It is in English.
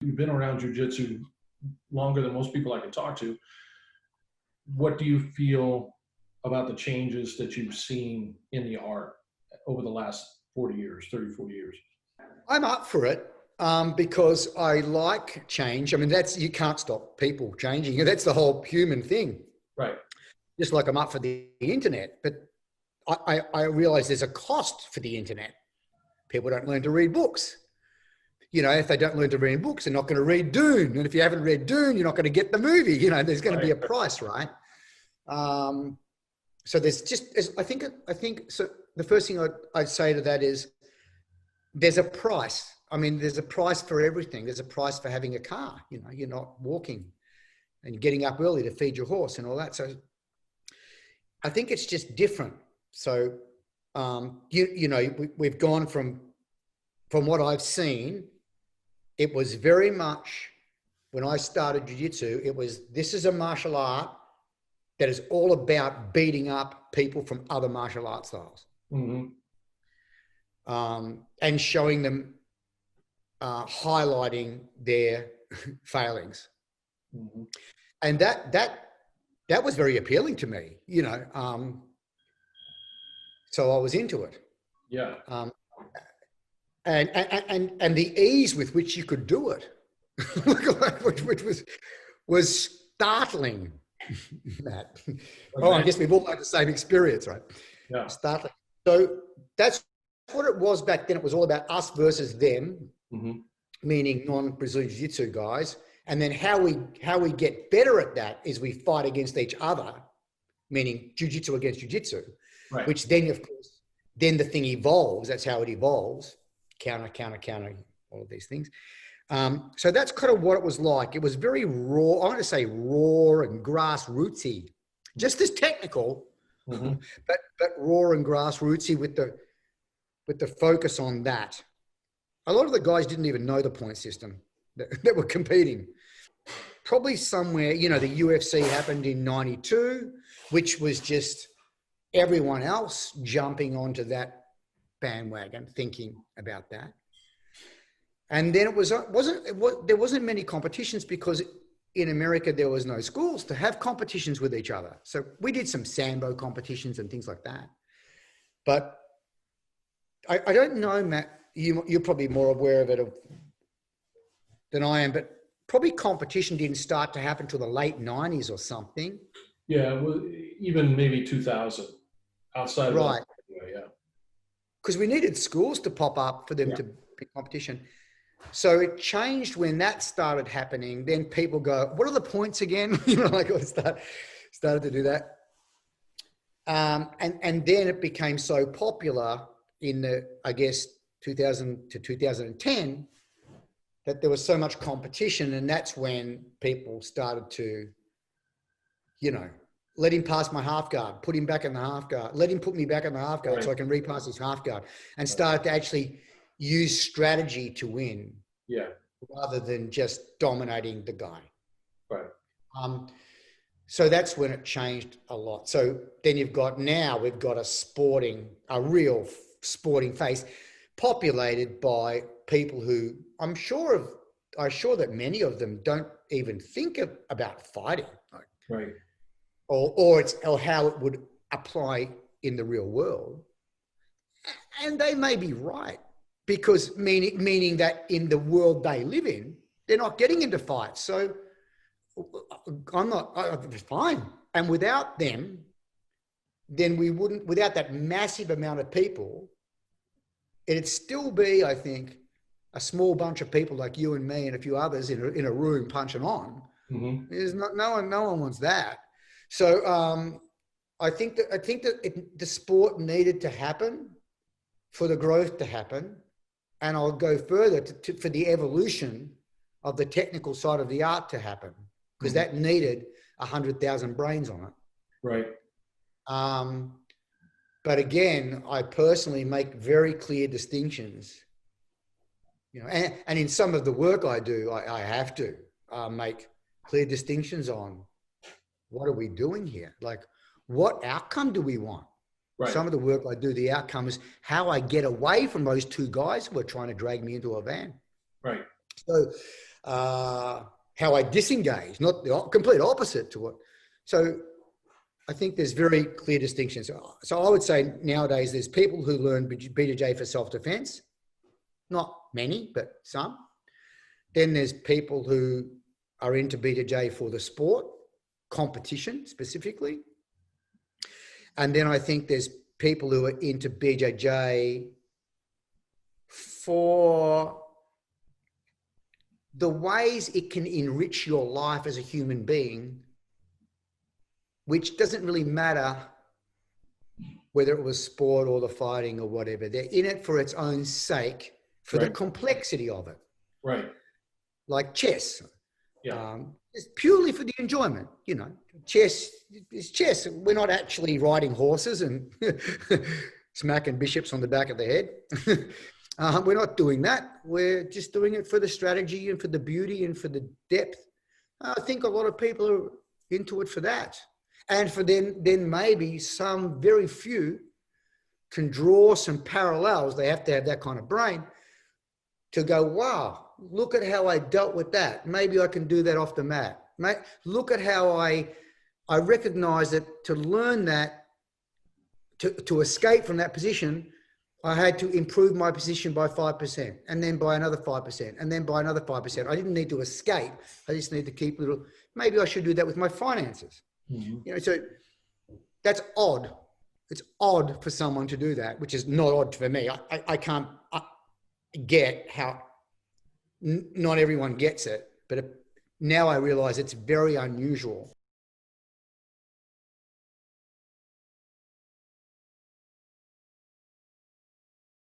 You've been around jiu-jitsu longer than most people I can talk to. What do you feel about the changes that you've seen in the art over the last 40 years, 30, 40 years? I'm up for it because I like change. I mean, you can't stop people changing. That's the whole human thing. Right. Just like I'm up for the internet, but I realize there's a cost for the internet. People don't learn to read books. You know, if they don't learn to read books, they're not going to read Dune. And if you haven't read Dune, you're not going to get the movie. You know, there's going to be a price, right? So there's just, I think so. The first thing I'd say to that is there's a price. I mean, there's a price for everything. There's a price for having a car. You know, you're not walking and getting up early to feed your horse and all that. So I think it's just different. So, we've gone from what I've seen, it was very much when I started jiu-jitsu, this is a martial art that is all about beating up people from other martial art styles. Mm-hmm. And showing them, highlighting their failings. Mm-hmm. And that was very appealing to me, you know. So I was into it. Yeah. And the ease with which you could do it, which was startling. Matt. Oh, I guess we've all had the same experience, right? Yeah. Startling. So that's what it was back then. It was all about us versus them, mm-hmm. meaning non-Brazilian Jiu-Jitsu guys. And then how we get better at that is we fight against each other, meaning Jiu-Jitsu against Jiu-Jitsu, right. Which then, of course, then the thing evolves. That's how it evolves. Counter, all of these things. So that's kind of what it was like. It was very raw. I want to say raw and grassrootsy, just as technical, mm-hmm. but raw and grassrootsy with the focus on that. A lot of the guys didn't even know the point system that were competing. Probably somewhere, you know, the UFC happened in '92, which was just everyone else jumping onto that bandwagon, thinking about that. And then there wasn't many competitions because in America, there was no schools to have competitions with each other. So we did some Sambo competitions and things like that. But I don't know, Matt, you're probably more aware of it than I am, but probably competition didn't start to happen till the late 90s or something. Yeah, well, even maybe 2000 outside right. of that. Yeah. Because we needed schools to pop up for them to be competition. So it changed when that started happening. Then people go, what are the points again? You know, like I started to do that. And then it became so popular in the, I guess, 2000 to 2010 that there was so much competition. And that's when people started to, you know, let him pass my half guard, put him back in the half guard, let him put me back in the half guard right. so I can repass his half guard, and started to actually use strategy to win. Yeah. Rather than just dominating the guy. Right. So that's when it changed a lot. So then we've got a real sporting face populated by people who I'm sure that many of them don't even think about fighting. Right. Or how it would apply in the real world. And they may be right. Because meaning that in the world they live in, they're not getting into fights. So it's fine. And without them, then without that massive amount of people, it'd still be, I think, a small bunch of people like you and me and a few others in a room punching on. Mm-hmm. There's no one wants that. So I think that the sport needed to happen for the growth to happen. And I'll go further for the evolution of the technical side of the art to happen, because that needed 100,000 brains on it. Right. But again, I personally make very clear distinctions, you know, and in some of the work I do, I have to make clear distinctions on what are we doing here? Like, what outcome do we want? Right. Some of the work I do, the outcome is how I get away from those two guys who are trying to drag me into a van. Right. So how I disengage, not the complete opposite to it. So I think there's very clear distinctions. So I would say nowadays there's people who learn BJJ for self-defense, not many, but some. Then there's people who are into BJJ for the sport, competition specifically. And then I think there's people who are into BJJ for the ways it can enrich your life as a human being, which doesn't really matter whether it was sport or the fighting or whatever. They're in it for its own sake, for the complexity of it. Right. Like chess. Yeah. It's purely for the enjoyment, you know. Chess is chess. We're not actually riding horses and smacking bishops on the back of the head. We're not doing that. We're just doing it for the strategy and for the beauty and for the depth. I think a lot of people are into it for that. And for then maybe some very few can draw some parallels. They have to have that kind of brain to go, wow, look at how I dealt with that. Maybe I can do that off the mat. Look at how I recognize that to learn that, to escape from that position, I had to improve my position by 5%, and then by another 5%, and then by another 5%. I didn't need to escape. I just need to keep little, maybe I should do that with my finances. Mm-hmm. You know, so that's odd. It's odd for someone to do that, which is not odd for me. I can't get how not everyone gets it, but now I realize it's very unusual.